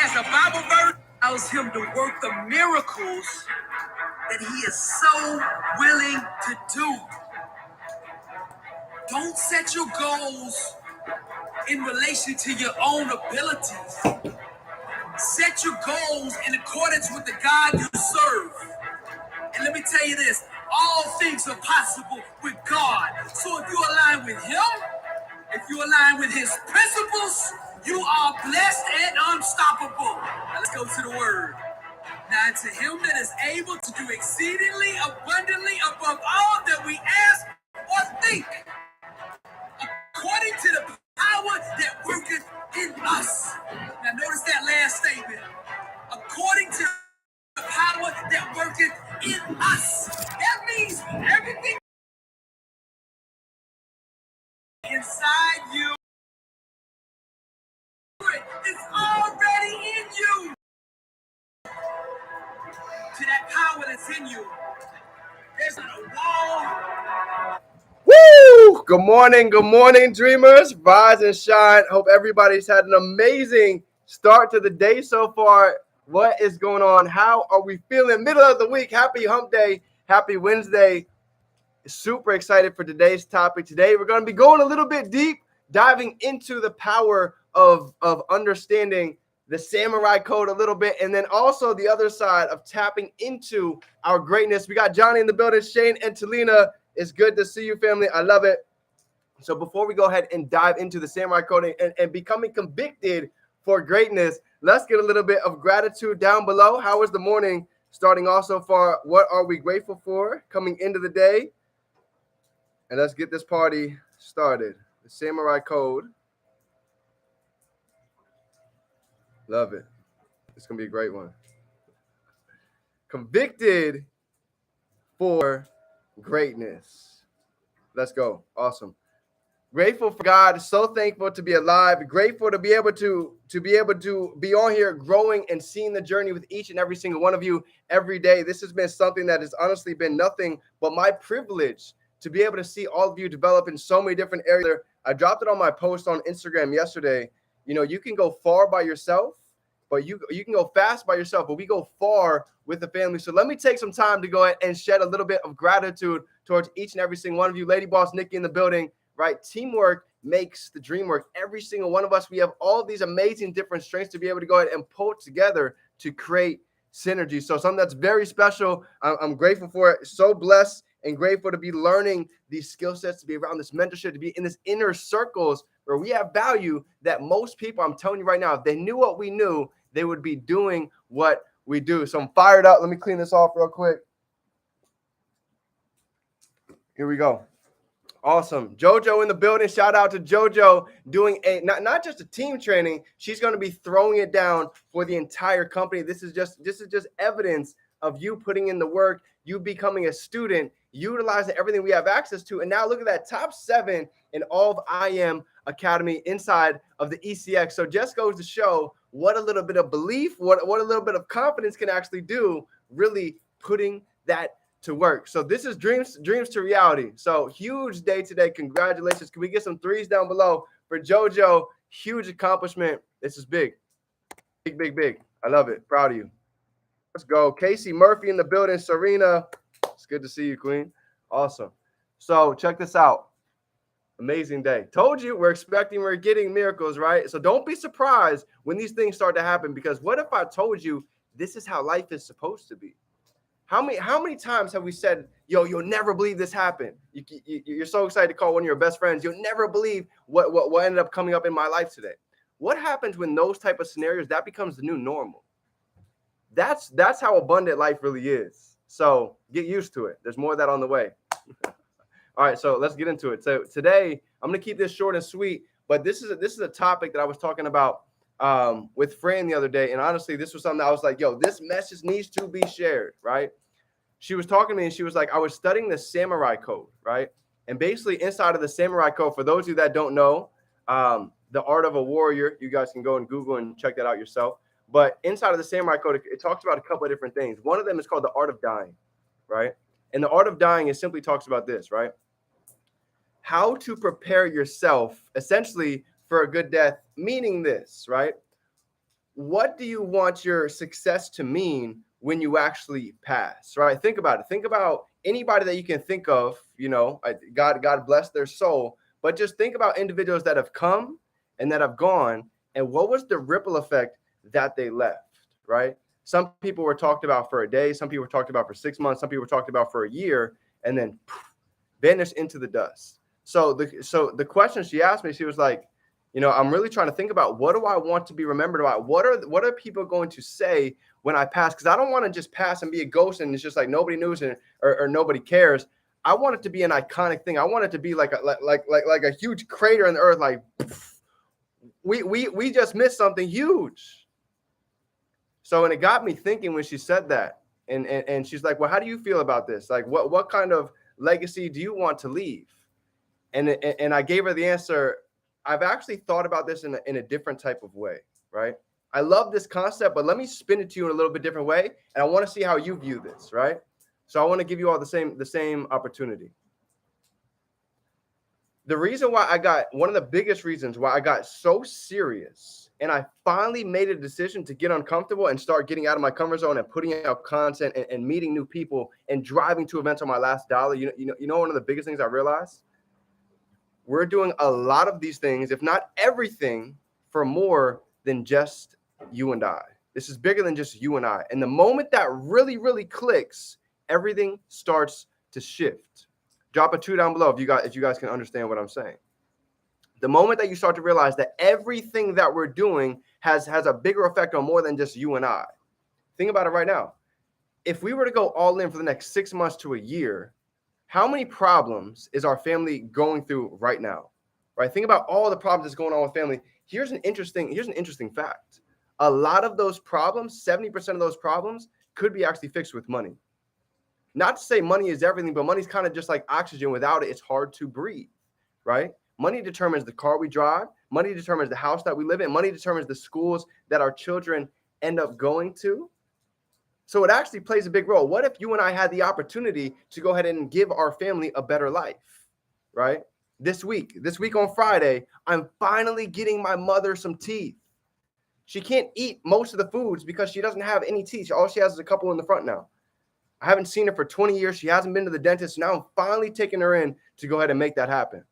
has a Bible verse that allows him to work the miracles that he is so willing to do. Don't set your goals in relation to your own abilities. Set your goals in accordance with the God you serve. And let me tell you this, all things are possible with God. So if you align with him, if you align with his principles, you are blessed and unstoppable. Now let's go to the word. Now to him that is able to do exceedingly abundantly above all that we ask or think, according to the power that worketh in us. Now notice that last statement. According to the power that worketh in us. That means everything inside you is already in you. To that power that's in you, there's not a wall. Woo! Good morning, dreamers. Rise and shine. Hope everybody's had an amazing start to the day so far. What is going on? How are we feeling? Middle of the week. Happy hump day. Happy Wednesday. Super excited for today's topic. Today, we're going to be going a little bit deep, diving into the power of understanding the samurai code a little bit, and then also the other side of tapping into our greatness. We got Johnny in the building, Shane and Talina. It's good to see you, family. I love it. So before we go ahead and dive into the samurai code and becoming convicted for greatness, let's get a little bit of gratitude down below. How was the morning starting off so far? What are we grateful for coming into the day? And let's get this party started. The samurai code. Love it. It's going to be a great one. Convicted for greatness. Let's go. Awesome. Grateful for God. So thankful to be alive. Grateful to be able to be on here growing and seeing the journey with each and every single one of you every day. This has been something that has honestly been nothing but my privilege to be able to see all of you develop in so many different areas. I dropped it on my post on Instagram yesterday. You know, you can go far by yourself, but you can go fast by yourself, but we go far with the family. So let me take some time to go ahead and shed a little bit of gratitude towards each and every single one of you. Lady Boss Nikki in the building, right? Teamwork makes the dream work. Every single one of us, we have all these amazing different strengths to be able to go ahead and pull together to create synergy. So something that's very special. I'm grateful for it. So blessed and grateful to be learning these skill sets, to be around this mentorship, to be in this inner circles where we have value that most people, I'm telling you right now, if they knew what we knew, they would be doing what we do. So I'm fired up. Let me clean this off real quick. Here we go. Awesome. JoJo in the building. Shout out to JoJo doing not just a team training. She's going to be throwing it down for the entire company. This is just evidence of you putting in the work, you becoming a student, utilizing everything we have access to. And now look at that, top 7 in all of IM Academy inside of the ECX. So just goes to show what a little bit of belief, what a little bit of confidence can actually do, really putting that to work. So this is dreams to reality. So huge day today. Congratulations. Can we get some threes down below for JoJo? Huge accomplishment. This is big. Big. I love it. Proud of you. Let's go. Casey Murphy in the building. Serena. It's good to see you, Queen. Awesome. So check this out. Amazing day. Told you we're getting miracles, right? So don't be surprised when these things start to happen, because what if I told you this is how life is supposed to be? How many times have we said, yo, you'll never believe this happened? You're so excited to call one of your best friends. You'll never believe what ended up coming up in my life today. What happens when those type of scenarios, that becomes the new normal? That's how abundant life really is. So get used to it. There's more of that on the way. All right, so let's get into it. So today, I'm going to keep this short and sweet, but this is a topic that I was talking about with Fran the other day. And honestly, this was something that I was like, yo, this message needs to be shared, right? She was talking to me and she was like, I was studying the samurai code, right? And basically inside of the samurai code, for those of you that don't know, the art of a warrior, you guys can go and Google and check that out yourself. But inside of the samurai code, it talks about a couple of different things. One of them is called the art of dying, right? And the art of dying is simply talks about this, right? How to prepare yourself essentially for a good death, meaning this, right? what do you want your success to mean when you actually pass, right? Think about it. Think about anybody that you can think of, God bless their soul, but just think about individuals that have come and that have gone, and what was the ripple effect that they left, right? Some people were talked about for a day, some people were talked about for 6 months, some people were talked about for a year, and then vanished into the dust. So the question she asked me, she was like, I'm really trying to think about, what do I want to be remembered about? What are people going to say when I pass? Because I don't want to just pass and be a ghost and it's just like nobody knows it, or nobody cares. I want it to be an iconic thing. I want it to be like a huge crater in the earth. Like we just missed something huge. So, and it got me thinking when she said that, and she's like, well, how do you feel about this? Like, what kind of legacy do you want to leave? And I gave her the answer. I've actually thought about this in a different type of way, right? I love this concept, but let me spin it to you in a little bit different way, and I want to see how you view this, right? So I want to give you all the same opportunity. The reason why one of the biggest reasons why I got so serious and I finally made a decision to get uncomfortable and start getting out of my comfort zone and putting out content and meeting new people and driving to events on my last dollar. One of the biggest things I realized, we're doing a lot of these things, if not everything, for more than just you and I. This is bigger than just you and I. And the moment that really, really clicks, everything starts to shift. Drop a 2 down below if you guys can understand what I'm saying. The moment that you start to realize that everything that we're doing has a bigger effect on more than just you and I. Think about it right now. If we were to go all in for the next 6 months to a year, how many problems is our family going through right now? Right? Think about all the problems that's going on with family. Here's an interesting fact. A lot of those problems, 70% of those problems, could be actually fixed with money. Not to say money is everything, but money's kind of just like oxygen. Without it, it's hard to breathe, right? Money determines the car we drive. Money determines the house that we live in. Money determines the schools that our children end up going to. So it actually plays a big role. What if you and I had the opportunity to go ahead and give our family a better life, right? This week on Friday, I'm finally getting my mother some teeth. She can't eat most of the foods because she doesn't have any teeth. All she has is a couple in the front now. I haven't seen her for 20 years. She hasn't been to the dentist. Now I'm finally taking her in to go ahead and make that happen.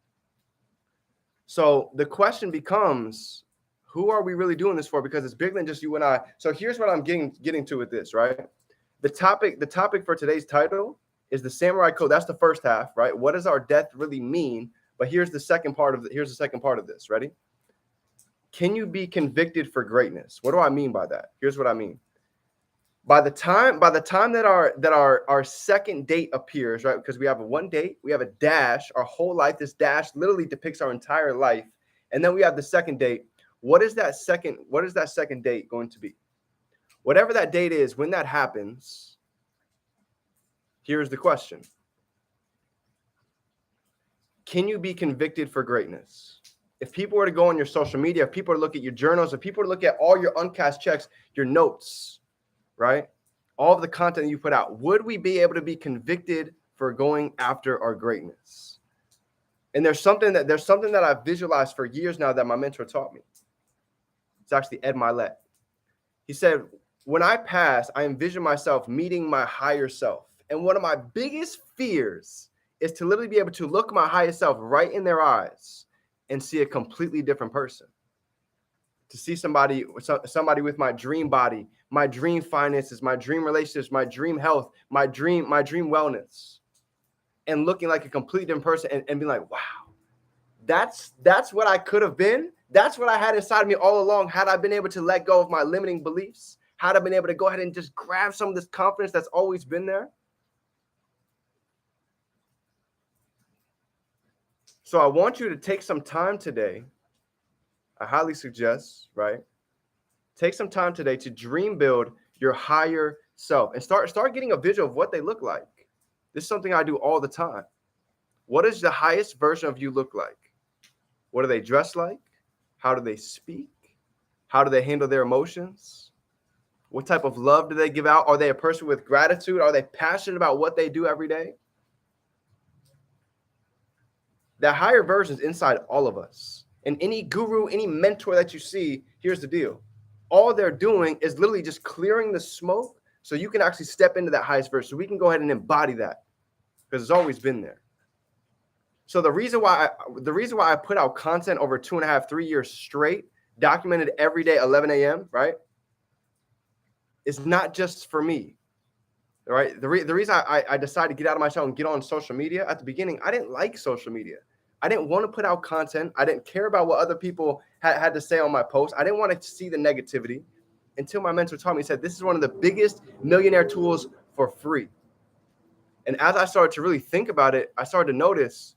So the question becomes, who are we really doing this for? Because it's bigger than just you and I. So here's what I'm getting to with this, right? The topic for today's title is the Samurai Code. That's the first half, right? What does our death really mean? But here's the second part of this. Ready? Can you be convicted for greatness? What do I mean by that? Here's what I mean. By the time that our second date appears, right? Because we have a one date, we have a dash, our whole life. This dash literally depicts our entire life. And then we have the second date. What is that second date going to be? Whatever that date is, when that happens, here's the question. Can you be convicted for greatness? If people were to go on your social media, if people were to look at your journals, if people were to look at all your uncashed checks, your notes, right? All of the content you put out, would we be able to be convicted for going after our greatness? And there's something that I've visualized for years now that my mentor taught me. It's actually Ed Milet. He said, when I pass, I envision myself meeting my higher self. And one of my biggest fears is to literally be able to look my higher self right in their eyes and see a completely different person. To see somebody with my dream body, my dream finances, my dream relationships, my dream health, my dream wellness, and looking like a completely different person and being like, wow, that's what I could have been. That's what I had inside of me all along. Had I been able to let go of my limiting beliefs, had I been able to go ahead and just grab some of this confidence that's always been there. So I want you to take some time today. I highly suggest, right? Take some time today to dream build your higher self and start getting a visual of what they look like. This is something I do all the time. What does the highest version of you look like? What do they dress like? How do they speak? How do they handle their emotions? What type of love do they give out? Are they a person with gratitude? Are they passionate about what they do every day? That higher version is inside all of us. And any guru, any mentor that you see, here's the deal. all they're doing is literally just clearing the smoke so you can actually step into that highest version. So we can go ahead and embody that because it's always been there. So the reason why I put out content over 2.5, 3 years straight, documented every day, 11 a.m., right? It's not just for me, right? The reason I decided to get out of my shell and get on social media at the beginning, I didn't like social media. I didn't want to put out content. I didn't care about what other people had to say on my posts. I didn't want to see the negativity until my mentor taught me, he said, this is one of the biggest millionaire tools for free. And as I started to really think about it, I started to notice,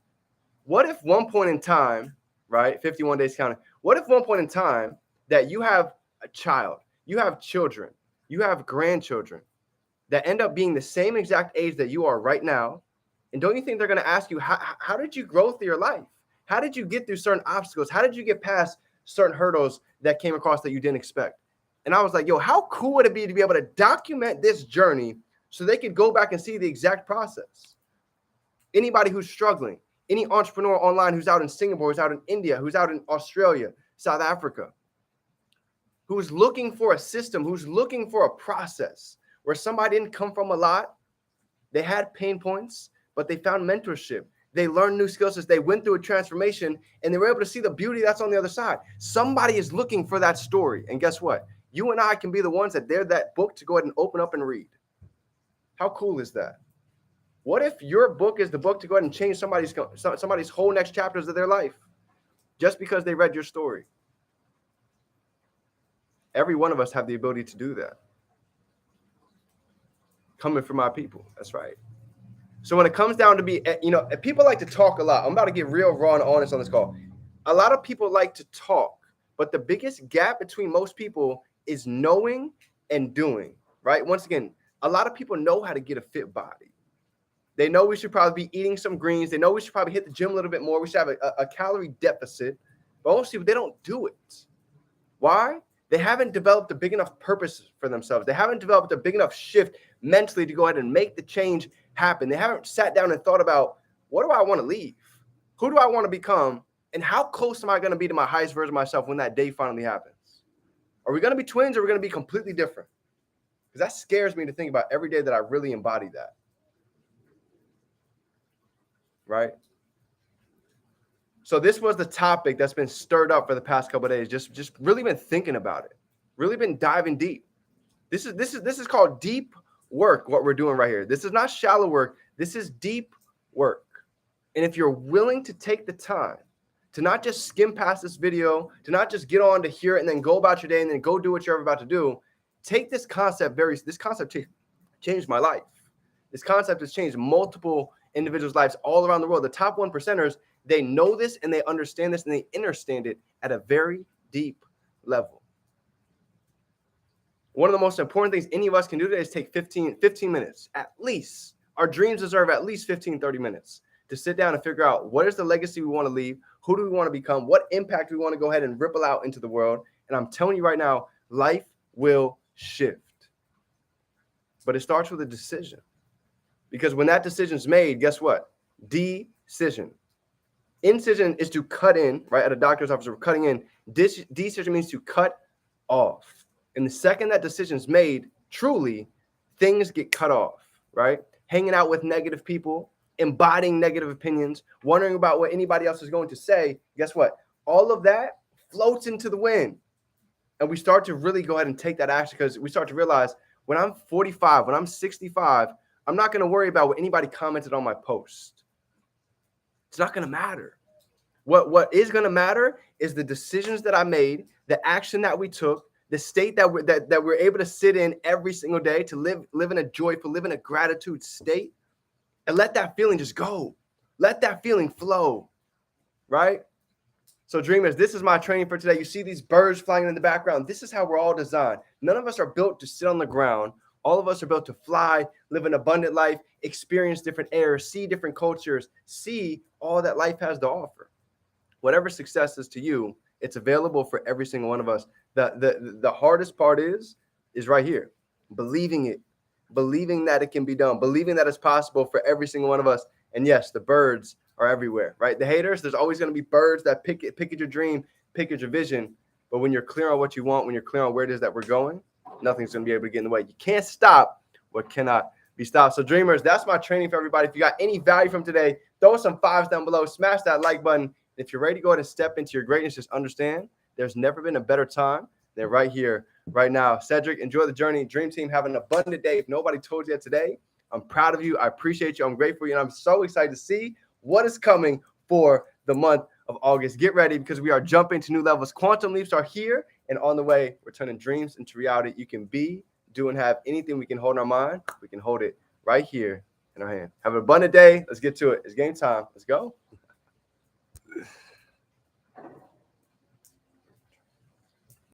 what if one point in time, right, 51 days counting, what if one point in time that you have a child, you have children, you have grandchildren that end up being the same exact age that you are right now, and don't you think they're going to ask you, how did you grow through your life? How did you get through certain obstacles? How did you get past certain hurdles that came across that you didn't expect? And I was like, yo, how cool would it be to be able to document this journey so they could go back and see the exact process? Anybody who's struggling, any entrepreneur online who's out in Singapore, who's out in India, who's out in Australia, South Africa, who's looking for a system, who's looking for a process where somebody didn't come from a lot, they had pain points, but they found mentorship. They learned new skills as they went through a transformation, and they were able to see the beauty that's on the other side. Somebody is looking for that story. And guess what? You and I can be the ones that they're that book to go ahead and open up and read. How cool is that? What if your book is the book to go ahead and change somebody's whole next chapters of their life just because they read your story? Every one of us have the ability to do that. Coming from our people. That's right. So when it comes down to people like to talk a lot. I'm about to get real raw and honest on this call. A lot of people like to talk, but the biggest gap between most people is knowing and doing, right? Once again, a lot of people know how to get a fit body. They know we should probably be eating some greens. They know we should probably hit the gym a little bit more. We should have a calorie deficit. But most people, they don't do it. Why? They haven't developed a big enough purpose for themselves. They haven't developed a big enough shift mentally to go ahead and make the change happen. They haven't sat down and thought about, what do I want to leave? Who do I want to become? And how close am I going to be to my highest version of myself when that day finally happens? Are we going to be twins or are we going to be completely different? Because that scares me to think about every day that I really embody that. Right? So this was the topic that's been stirred up for the past couple of days. Just really been thinking about it. Really been diving deep. This is called deep work, what we're doing right here. This is not shallow work. This is deep work. And if you're willing to take the time to not just skim past this video, to not just get on to hear it and then go about your day and then go do what you're about to do, take this concept changed my life. This concept has changed multiple individuals' lives all around the world. The top 1%ers, they know this and they understand this and they understand it at a very deep level. One of the most important things any of us can do today is take 15 minutes at least. Our dreams deserve at least 15, 30 minutes to sit down and figure out what is the legacy we want to leave, who do we want to become, what impact we want to go ahead and ripple out into the world. And I'm telling you right now, life will shift. But it starts with a decision. Because when that decision is made, guess what? Decision. Incision is to cut in, right? At a doctor's office, we're cutting in. Decision means to cut off. And the second that decision is made, truly, things get cut off, right? Hanging out with negative people, embodying negative opinions, wondering about what anybody else is going to say. Guess what? All of that floats into the wind. And we start to really go ahead and take that action because we start to realize when I'm 45, when I'm 65, I'm not going to worry about what anybody commented on my post. It's not going to matter. What is going to matter is the decisions that I made, the action that we took, the state that we're able to sit in every single day to live in a joyful, live in a gratitude state, and let that feeling just go. Let that feeling flow, right? So dreamers, this is my training for today. You see these birds flying in the background. This is how we're all designed. None of us are built to sit on the ground. All of us are built to fly, live an abundant life, experience different air, see different cultures, see all that life has to offer. Whatever success is to you, it's available for every single one of us. The hardest part is right here. Believing it, believing that it can be done, believing that it's possible for every single one of us. And yes, the birds are everywhere, right? The haters, there's always going to be birds that pick at your dream, pick at your vision. But when you're clear on what you want, when you're clear on where it is that we're going, nothing's going to be able to get in the way. You can't stop what cannot be stopped. So dreamers, that's my training for everybody. If you got any value from today, throw some 5s down below, smash that like button. If you're ready to go ahead and step into your greatness, just understand there's never been a better time than right here, right now. Cedric, enjoy the journey. Dream Team, have an abundant day. If nobody told you that today, I'm proud of you. I appreciate you. I'm grateful for you. And I'm so excited to see what is coming for the month of August. Get ready because we are jumping to new levels. Quantum leaps are here and on the way. We're turning dreams into reality. You can be, do, and have anything we can hold in our mind. We can hold it right here in our hand. Have an abundant day. Let's get to it. It's game time. Let's go.